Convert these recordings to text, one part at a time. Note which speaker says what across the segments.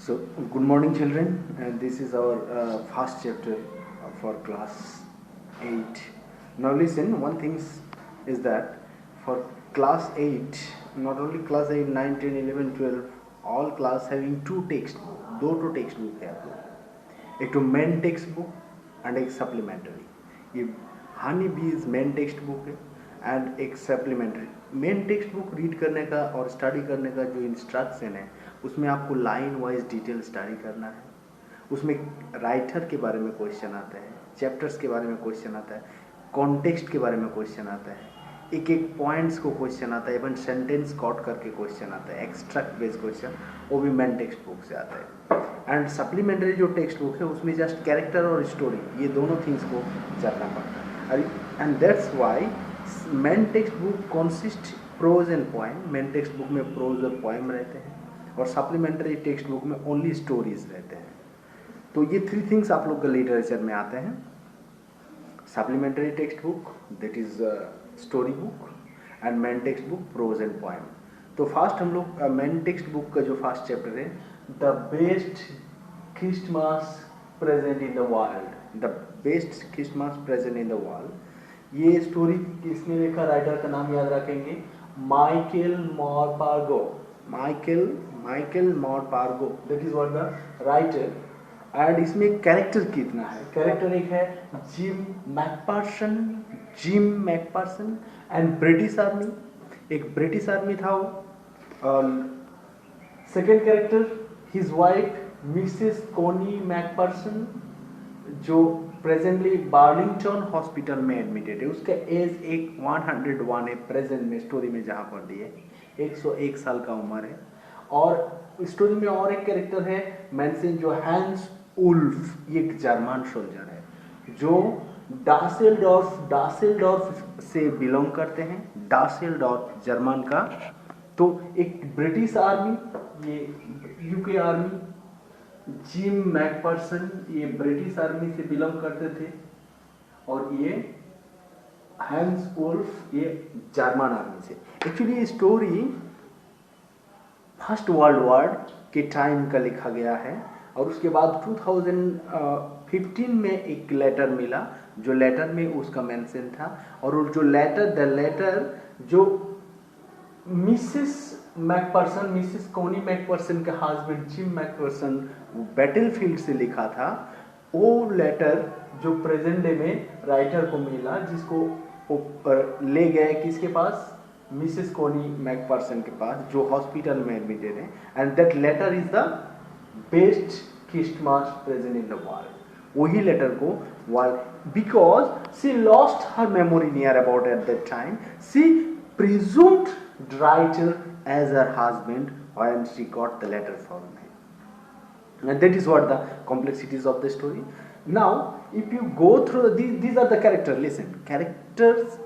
Speaker 1: So, good morning, children. And this is our first chapter for class 8. Now, listen. One thing is that for class 8, not only class 8, 9, 10, 11, 12, all class having two textbook, दो तो text book है आप लोग, एक तो main text book and एक supplementary. ये हनी बीज मेन टेक्स्ट बुक है एंड एक supplementary. Main text book read करने का और स्टडी करने का जो इंस्ट्रक्शन है उसमें आपको लाइन वाइज डिटेल स्टडी करना है. उसमें राइटर के बारे में क्वेश्चन आता है, चैप्टर्स के बारे में क्वेश्चन आता है, कॉन्टेक्स्ट के बारे में क्वेश्चन आता है, एक एक पॉइंट्स को क्वेश्चन आता है, इवन सेंटेंस कॉट करके क्वेश्चन आता है, एक्सट्रैक्ट बेस्ड क्वेश्चन, वो भी मेन टेक्स्ट बुक से आता है. एंड सप्लीमेंट्री जो टेक्स्ट बुक है उसमें जस्ट कैरेक्टर और स्टोरी, ये दोनों थिंग्स को जानना पड़ता है. And that's why main text book consist prose and poem. Main text book में प्रोज और पोएम रहते हैं और सप्लीमेंट्री टेक्स्ट बुक में ओनली स्टोरीज रहते हैं. तो ये थ्री थिंग्स आप लोग का लिटरेचर में आते हैं. Supplementary text book that is story book and main text book prose and poem. तो फर्स्ट हम लोग मेन टेक्स्ट बुक का जो फर्स्ट चैप्टर है, the best Christmas present in the world. The best Christmas present in the world. ये story किसने लिखा, writer का नाम याद रखेंगे, Michael Morpurgo. Michael Morpurgo, that is what the writer. And इसमें कैरेक्टर कितना है, कैरेक्टर एक है gym McPherson and British army. एक ब्रिटिश आर्मी था वो. Second character his wife Mrs Connie McPherson, जो प्रेजेंटली बार्लिंगटन हॉस्पिटल में एडमिटेड है. उसका एज एक 101 है प्रेजेंट में, स्टोरी में जहाँ पर दी है 101 साल का उम्र है. और स्टोरी में और एक कैरेक्टर है मेंशन, जो हैंस उल्फ, ये एक जर्मन सोल्जर है जो डासेलडॉर्फ से बिलोंग करते हैं. डासेलडॉर्फ जर्मन का. तो एक ब्रिटिश आर्मी, ये यूके आर्मी, जिम मैकपर्सन ये ब्रिटिश आर्मी से बिलोंग करते थे और ये हैंस वुल्फ ये जर्मन आर्मी से. एक्चुअली ये स्टोरी फर्स्ट वर्ल्ड वॉर के टाइम का लिखा गया है और उसके बाद 2015 में एक लेटर मिला, जो लेटर में उसका मेंशन था. और जो लेटर जो मिसेस कोनी मैकपर्सन के हस्बैंड जिम मैकपर्सन बैटलफील्ड से लिखा था, वो लेटर जो प्रेजेंट डे में राइटर को मिला, जिसको ले गए किसके पास, मिसेस कोनी मैकपर्सन के पास, जो हॉस्पिटल में एडमिटेड है. And that letter is the best Christmas present in the world. वही लेटर को because she lost her memory near about at that time, she presumed writer as her husband when she got the letter from him. And that is what the complexities of the story. Now if you go through these are the characters. Listen, characters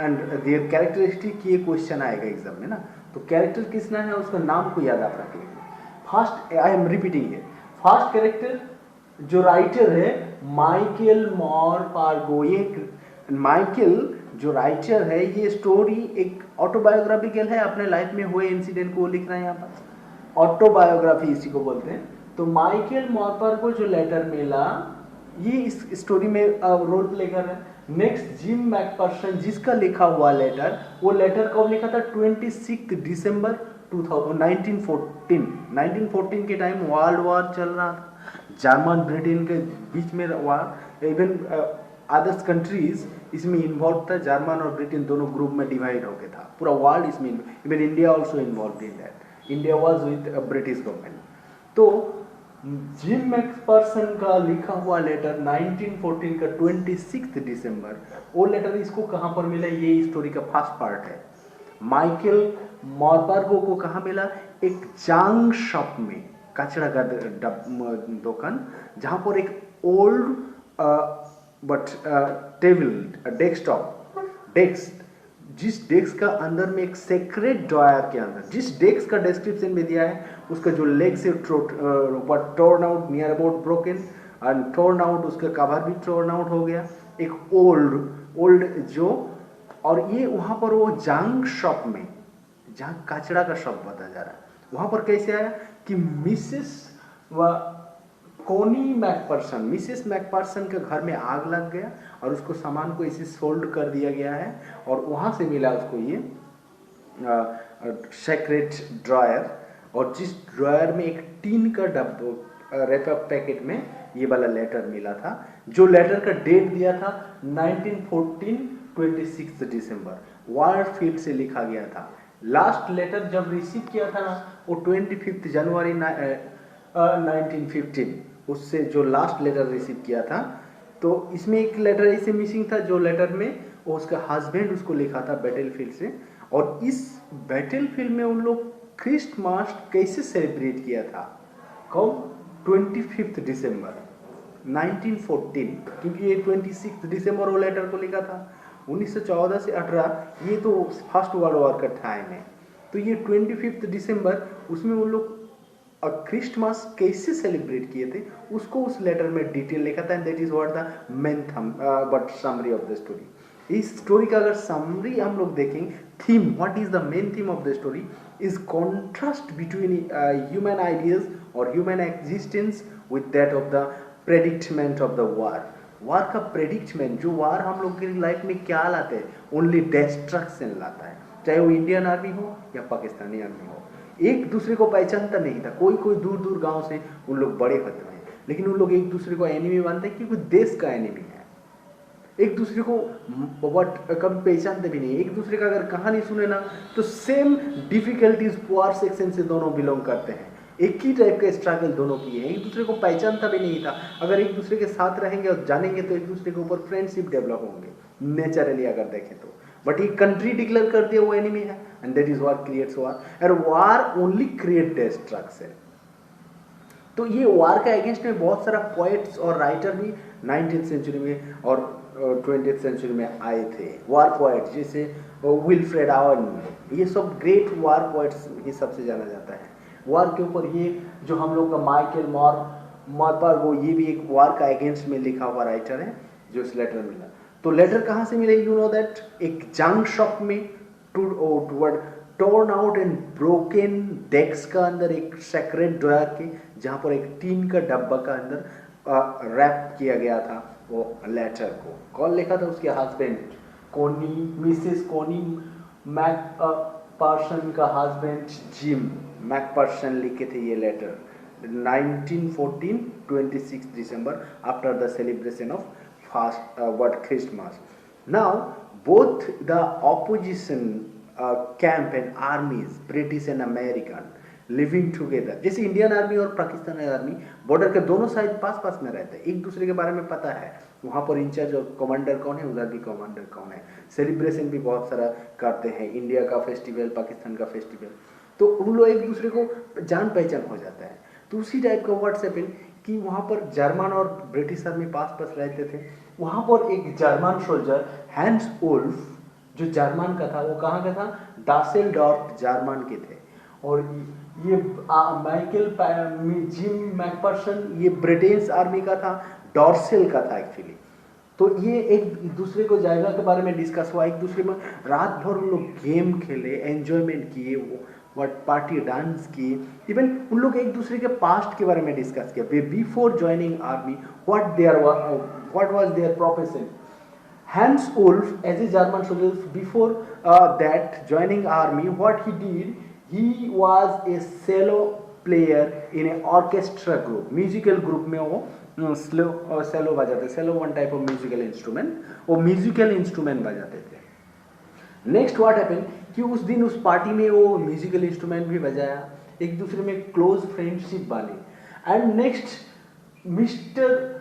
Speaker 1: and their characteristic, ये question आएगा exam में ना. तो character Kisna है उसका नाम को याद आप रख लीजिए. फर्स्ट आई एम रिपीटिंग है, फर्स्ट कैरेक्टर जो राइटर है माइकल मॉरपार्गो. ये माइकल जो राइटर है, ये स्टोरी एक ऑटोबायोग्राफिकल है, अपने लाइफ में हुए इंसिडेंट को लिख रहे हैं. यहाँ पर ऑटोबायोग्राफी इसी को बोलते हैं. तो माइकल मॉरपार्गो जो लेटर मिला, ये इस स्टोरी में रोल प्ले कर रहे हैं. नेक्स्ट जिम मैकपर्सन, जिसका लिखा हुआ लेटर, वो लेटर कब लिखा था, 26 दिसंबर 1914 के टाइम वर्ल्ड वॉर चल रहा था. जर्मन ब्रिटेन के बीच में वॉर, इवन अदर्स कंट्रीज इसमें इन्वॉल्व था. जर्मन और ब्रिटेन दोनों ग्रुप में डिवाइड हो गया था. पूरा वर्ल्ड इसमें, even India also involve in that. India was with British government. तो जिम मैकपर्सन का लिखा हुआ लेटर 1914 का 26 दिसंबर, वो लेटर इसको कहाँ पर मिला, ये स्टोरी का फर्स्ट पार्ट है. माइकल मॉरपार्गो को कहाँ मिला, एक जांग शॉप में, कचरा का दुकान, जहाँ पर एक ओल्ड बट टेबल डेस्क, जिस डेस्क का अंदर में एक सेक्रेट ड्रॉयर के अंदर, जिस डेस्क का डिस्क्रिप्शन में दिया है, उसका जो लेग से torn out, near about broken and torn out, उसका कवर भी टोर्न आउट हो गया. एक ओल्ड जो, और ये वहाँ पर वो जांग शॉप में, जहाँ कचरा का शॉप बताया जा रहा है, वहाँ पर कैसे आया कि मिसेस वह कोनी मैकपर्सन, मिसेस मैकपर्सन के घर में आग लग गया और उसको सामान को इसे सोल्ड कर दिया गया है और वहाँ से मिला उसको ये सेक्रेट ड्रायर, और जिस ड्रायर में एक टीन का डब्बा रैपअप पैकेट में ये वाला लेटर मिला था, जो लेटर का डेट दिया था 1914 26 दिसंबर, वारफील्ड से लिखा गया था। लास्ट लेटर जब रिसीव किया था ना वो 25 जनवरी 1915, उससे जो लास्ट लेटर रिसीव किया था। तो इसमें एक लेटर ऐसे मिसिंग था जो लेटर में वो उसका हस्बैंड उसको लिखा था बैटलफील्ड से, और इस बैटलफील्ड में उन लोग क्रिसमस कैसे सेलिब्रेट किया था, कब 25 दिसंबर 1914, क्योंकि ये 26 दिसंबर वो लेटर को लिखा था। 1914 से 18 ये तो फर्स्ट वर्ल्ड वॉर का टाइम है, तो ये 25 दिसंबर उसमें उन लोग क्रिसमस कैसे सेलिब्रेट किए थे उसको उस लेटर में डिटेल लिखा था। And that is what the main theme but summary of the story. इस स्टोरी का अगर समरी हम लोग देखें, theme, what is the main theme of the story is contrast between human ideas और human existence with that of the predicament of the war. War का predicament, जो वार हम लोग की लाइफ में क्या लाते हैं, ओनली डिस्ट्रक्शन लाता है, चाहे वो इंडियन आर्मी हो या पाकिस्तानी आर्मी हो। एक दूसरे को पहचानता नहीं था, कोई कोई दूर दूर गांव से उन लोग बड़े होते हैं, लेकिन उन लोग एक दूसरे को एनिमी मानते हैं क्योंकि देश का एनिमी है। एक दूसरे को कभी पहचानते भी नहीं। एक दूसरे का अगर कहानी सुने ना तो सेम डिफिकल्टीज पुअर सेक्शन से दोनों बिलोंग करते हैं, एक ही टाइप का स्ट्रगल दोनों किए हैं, एक दूसरे को पहचानता भी नहीं था। अगर एक दूसरे के साथ रहेंगे और जानेंगे तो एक दूसरे के ऊपर फ्रेंडशिप डेवलप होंगे नेचुरली अगर देखें तो। बट ये कंट्री डिक्लेयर कर दिया वो एनिमी है, and that is what creates war, and war only create destruction. तो ये वार का अगेंस्ट में बहुत सारा पोएट्स और राइटर भी 19th सेंचुरी में और 20th सेंचुरी में आए थे, वार पोएट्स, जैसे विल्फ्रेड आवन, ये सब ग्रेट वार पोएट्स ये सबसे जाना जाता है वार के ऊपर। ये जो हम लोग का माइकल मॉरपर, वो ये भी एक वार का अगेंस्ट में लिखा हुआ राइटर है जो इस लेटर मिला। तो लेटर कहाँ से मिले, यू नो दैट, एक जंग शॉप में toward torn out and broken desk का अंदर एक सेक्रेट ड्रॉयर के, जहाँ पर एक टीन का डब्बा का अंदर रैप किया गया था वो लेटर को। कौन लिखा था, उसके हस्बैंड कोनी, मिसेस कोनी मैकपर्सन का हस्बैंड जिम मैकपर्सन लिखे थे ये लेटर 1914 26 दिसंबर after the celebration of what Christmas. Now both the opposition camp and armies, British and American, living together. जैसे इंडियन आर्मी और पाकिस्तानी आर्मी बॉर्डर के दोनों साइड पास पास में रहते हैं, एक दूसरे के बारे में पता है, वहाँ पर इंचार्ज और कमांडर कौन है, उधर भी कमांडर कौन है, सेलिब्रेशन भी बहुत सारा करते हैं, इंडिया का फेस्टिवल, पाकिस्तान का फेस्टिवल, तो उन लोग एक दूसरे को जान पहचान हो जाता है। तो उसी टाइप का व्हाट्सएप कि वहाँ पर जर्मन और ब्रिटिश आर्मी पास पास रहते थे। वहाँ पर एक जर्मन सोल्जर हैंस वुल्फ जो जर्मन का था, वो कहाँ का था, डासेलडॉर्फ जर्मन के थे, और ये माइकल जिम मैकपर्सन ये ब्रिटिश आर्मी का था, डॉर्सेल का था एक्चुअली। तो ये एक दूसरे को जायगा के बारे में डिस्कस हुआ, एक दूसरे में रात भर उन लोग गेम खेले, एंजॉयमेंट किए, वो पार्टी डांस की, इवन उन लोग एक दूसरे के पास्ट के बारे में डिस्कस किया। Before joining army what was their profession. Hans Wolf, as a German soldier, before that joining army, what he did, he was a cello player in an orchestra group, musical group में वो cello बजाते, cello one type of musical instrument, वो musical instrument बजाते थे। Next what happen कि उस दिन उस पार्टी में वो म्यूजिकल इंस्ट्रूमेंट भी बजाया, एक दूसरे में क्लोज फ्रेंडशिप बनी। And next mister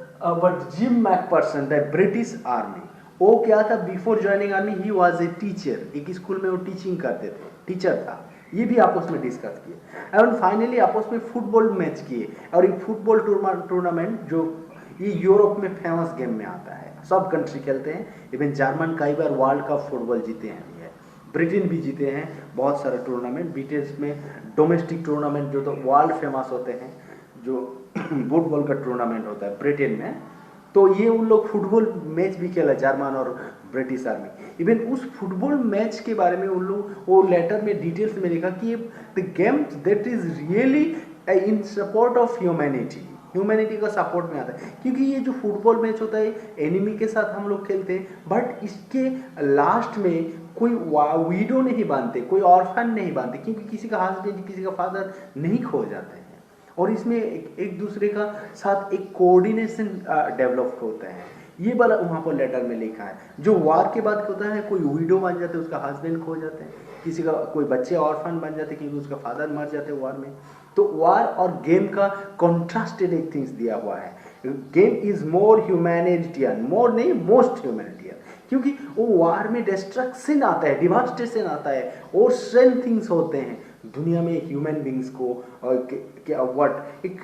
Speaker 1: but Jim McPherson the British army, वो क्या था, before joining army he was a teacher, एक स्कूल में वो टीचिंग करते थे, टीचर था, ये भी आपस में डिस्कस किए। एंड फाइनली आपस में फुटबॉल मैच किए, और ये फुटबॉल टूर्नामेंट जो ये यूरोप में फेमस गेम में आता है, सब कंट्री खेलते हैं, इवन जर्मन कई बार वर्ल्ड कप फुटबॉल जीते हैं, ब्रिटेन भी जीते हैं बहुत सारे टूर्नामेंट। ब्रिटेन में डोमेस्टिक टूर्नामेंट जो तो वर्ल्ड फेमस होते हैं, जो फुटबॉल का टूर्नामेंट होता है ब्रिटेन में, तो ये उन लोग फुटबॉल मैच भी खेला जर्मन और ब्रिटिश आर्मी। इवन उस फुटबॉल मैच के बारे में उन लोग वो लेटर में डिटेल्स में लिखा कि the game that is really in support of humanity, humanity का सपोर्ट में आता है। क्योंकि ये जो फुटबॉल मैच होता है एनिमी के साथ हम लोग खेलते हैं, बट इसके लास्ट में कोई वीडो नहीं बांधते, कोई ऑर्फन नहीं बांधते, क्योंकि किसी का हस्बैंड किसी का फादर नहीं खो जाते हैं। और इसमें एक दूसरे का साथ एक कोऑर्डिनेशन डेवलप होता है। ये वाला वहाँ पर लेटर में लिखा है। जो वार के बाद होता है, कोई वीडो बन जाते हैं, उसका हस्बैंड खो जाते हैं, किसी का कोई बच्चे ऑर्फन बन जाते हैं क्योंकि उसका फादर मर जाते हैं वार में। तो वार और गेम का कॉन्ट्रास्टेड एक थिंग्स दिया हुआ है। गेम इज मोर ह्यूमैनिटेरियन, मोर नहीं मोस्ट ह्यूमैनिटेरियन, क्योंकि वो वार में डिस्ट्रक्शन आता है, डिवास्टेशन आता है, और सेम थिंग्स होते हैं दुनिया में ह्यूमन बींग्स को व्हाट एक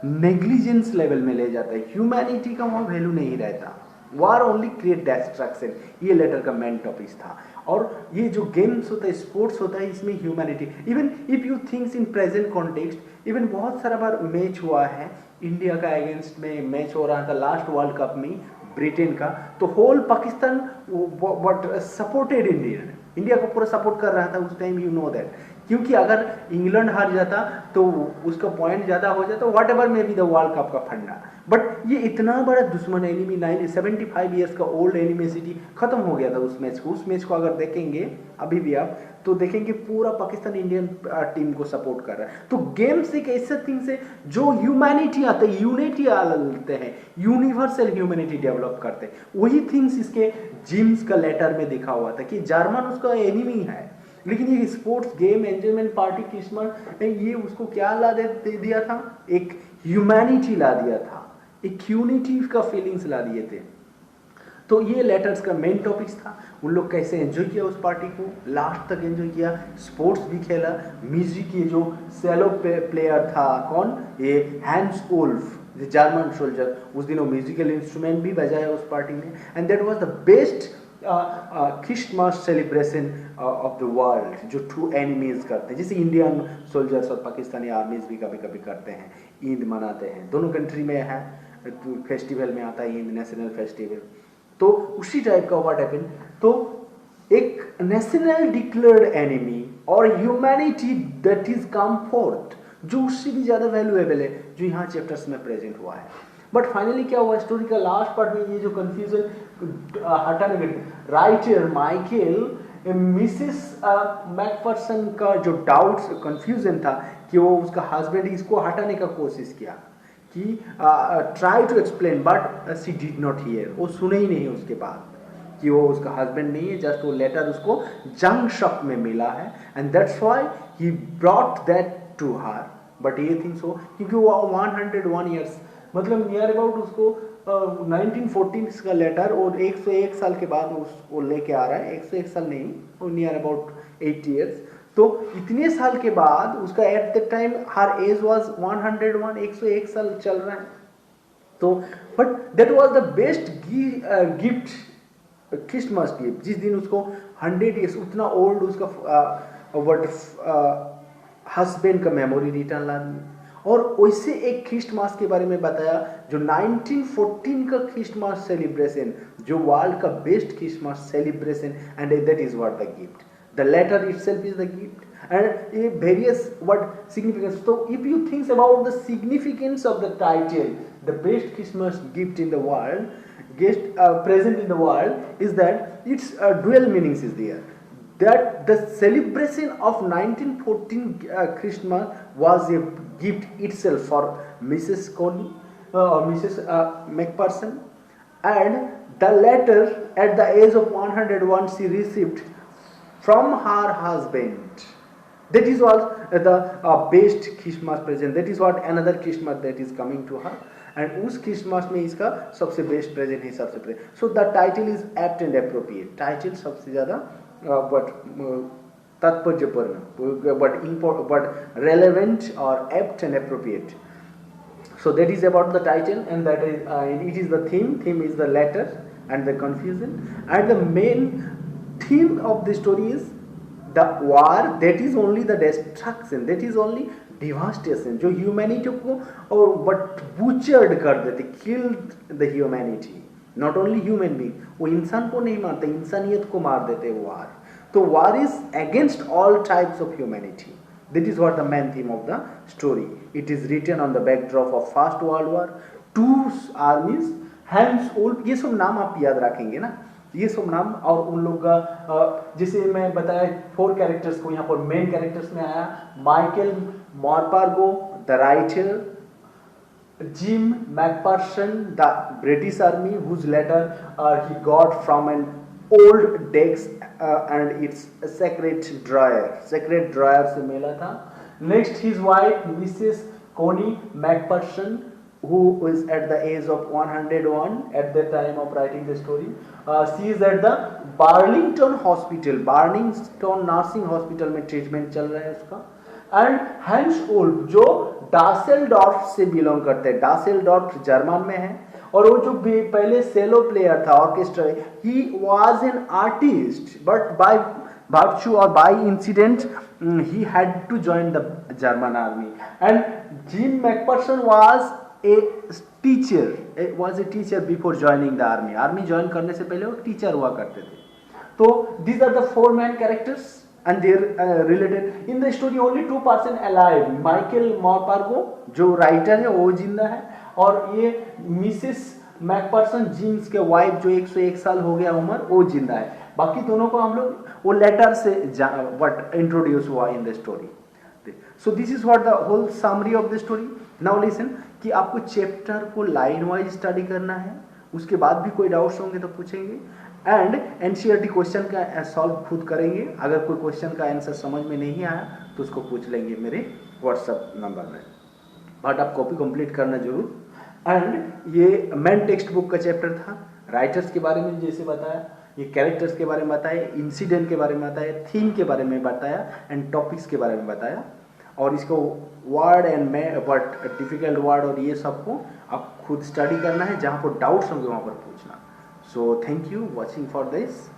Speaker 1: नेग्लिजेंस लेवल में ले जाता है। ह्यूमैनिटी का वहाँ वैल्यू नहीं रहता। वार ओनली क्रिएट डिस्ट्रक्शन, ये लेटर का मेन टॉपिक था। और ये जो गेम्स होता है, स्पोर्ट्स होता है, इसमें humanity, even if you thinks in present context, even बहुत सारा बार मैच हुआ है, इंडिया का अगेंस्ट में मैच हो रहा था लास्ट वर्ल्ड कप में ब्रिटेन का, तो whole Pakistan but supported India को पूरा सपोर्ट कर रहा था उस टाइम, यू नो दैट। क्योंकि अगर इंग्लैंड हार जाता तो उसका पॉइंट ज़्यादा हो जाता, what ever may be the world cup का फंडा। बट ये इतना बड़ा दुश्मन एनिमी, 75 ईयर्स का ओल्ड एनिमेसिटी खत्म हो गया था उस मैच को। उस मैच को अगर देखेंगे अभी भी आप, तो देखेंगे पूरा पाकिस्तान इंडियन टीम को सपोर्ट कर रहा है। तो गेम्स एक ऐसे थिंग्स है जो ह्यूमैनिटी आते हैं, यूनिटी आते हैं, यूनिवर्सल ह्यूमैनिटी डेवलप करते हैं। वही थिंग्स इसके जिम्स का लेटर में दिखा हुआ था कि जर्मन उसका एनिमी है, लेकिन ये sports game enjoyment party Christmas ये उसको क्या ला दे दिया था, एक ह्यूमैनिटी ला दिया था, एक यूनिटी का फीलिंग्स ला दिए थे। तो ये लेटर्स का मेन टॉपिक्स था। उन लोग कैसे एंजॉय किया उस पार्टी को, लास्ट तक एंजॉय किया, स्पोर्ट्स भी खेला, म्यूजिक, ये जो सेलो प्लेयर था कौन, ये हैंस वुल्फ जर्मन सोल्जर, उस दिन वो म्यूजिकल इंस्ट्रूमेंट भी बजाया उस पार्टी में। And that was the best Christmas celebration of the world, जो टू एनिमीज करते हैं, जैसे इंडियन सोल्जर्स और पाकिस्तानी आर्मीज भी कभी कभी करते हैं, ईद मनाते हैं, दोनों कंट्री में है, फेस्टिवल में आता है ईद, नेशनल फेस्टिवल। तो उसी टाइप का व्हाट हैपेंड, तो एक नेशनल डिक्लेयर्ड एनिमी और humanity that is come fourth, जो उससे भी ज्यादा वैल्यूएबल है, जो यहाँ चैप्टर्स में प्रेजेंट हुआ है। बट फाइनली क्या हुआ, स्टोरी का लास्ट पार्ट में ये जो कंफ्यूजन हटाने में राइटर माइकल मिसेस मैकफर्सन का जो डाउट्स कंफ्यूजन था कि वो उसका हस्बैंड, इसको हटाने का कोशिश किया कि try to explain, but she did not hear, वो सुने ही नहीं उसके बाद कि वो उसका हस्बैंड नहीं है, जस्ट वो लेटर उसको जंग शॉप में मिला है, and that's why he brought that to her. But ये थिंग्स हो, क्योंकि वो 101 ईयर्स मतलब नियर अबाउट उसको 1914 का लेटर, और 101 साल के बाद वो लेके आ रहा है, 101 साल नहीं, वो नियर अबाउट 80 ईयर्स। तो इतने साल के बाद उसका at the time her age was 101, 101 साल चल रहा है। तो but that was the best gift, Christmas gift, जिस दिन उसको 100 ईयर्स उतना ओल्ड उसका हस्बैंड का मेमोरी रिटर्न ला दी। और वैसे एक क्रिसमस के बारे में बताया जो 1914 का क्रिसमस सेलिब्रेशन, जो वर्ल्ड का best Christmas celebration, and that is what the gift, the letter itself is the gift, and a various what significance. So if you think about the significance of the title, the best Christmas gift in the world, present in the world, is that its dual meanings is there. That the celebration of 1914 Christmas was a gift itself for Mrs. Coney or Mrs. Macpherson, and the letter at the age of 101 she received from her husband. That is what the best Christmas present. That is what another Christmas that is coming to her. And उस Christmas में इसका सबसे best present है, सबसे present. So the title is apt and appropriate. Title सबसे ज़्यादा but तात्पर्यपूर्ण, but relevant or apt and appropriate. So that is about the title, and that is it is the theme. Theme is the letter and the confusion, and the main theme of the story is the war. That is only the destruction. That is only devastation. जो humanity को but butchered कर देते, killed the humanity. Not only human being, वो इंसान को नहीं मारते, इंसानियत को मार देते वार. तो war is against all types of humanity. That is what the main theme of the story. It is written on the backdrop of First World War. Two armies, Hans Ulf, ये सब नाम आप याद रखेंगे ना, ये सब नाम। और उन लोग का जैसे मैं बताया 4 कैरेक्टर्स को यहाँ पर मेन कैरेक्टर्स में आया, Michael Morpurgo the writer, Jim McPherson, the British Army, whose letter he got from an old desk and its sacred drawer से मिला था। Next his wife Mrs. Connie McPherson, who is at the age of 101 at the time of writing the story. She is at the Burlington Nursing Hospital में treatment चल रहा है उसका। And hence Ulf जो डासेलडॉर्फ से बिलोंग करते हैं, डासेलडॉर्फ German में है, और वो जो पहले सेलो प्लेयर था, orchestra, he was an artist, but by virtue or by incident he had to join the German army. And Jim McPherson was a teacher before joining the army. Army join करने से पहले वो teacher हुआ करते थे। तो these are the 4 main characters and they're related in the story. Only 2 person alive. Michael Morpargo जो writer है वो जिंदा है, और ये मिसेस मैकपर्सन जिम्स के वाइफ जो 101 साल हो गया उम्र, वो जिंदा है। बाकी दोनों को हम लोग वो लेटर से व्हाट इंट्रोड्यूस हुआ in the story. So this is what the whole summary of the story. Now listen कि आपको चैप्टर को लाइन वाइज स्टडी करना है, उसके बाद भी कोई डाउट्स होंगे तो पूछेंगे, एंड एनसीईआरटी क्वेश्चन का सॉल्व खुद करेंगे। अगर कोई क्वेश्चन का आंसर समझ में नहीं आया तो उसको पूछ लेंगे मेरे व्हाट्सएप नंबर में, बट आप कॉपी कंप्लीट करना जरूर। एंड ये मेन टेक्स्ट बुक का चैप्टर था। राइटर्स के बारे में जैसे बताया, ये कैरेक्टर्स के बारे में बताया, इंसिडेंट के बारे में बताया, थीम के बारे में बताया, एंड टॉपिक्स के बारे में बताया, और इसको word and but difficult word और ये सबको आप खुद स्टडी करना है, जहाँ पर डाउट्स होंगे वहाँ पर पूछना। So thank you watching for this.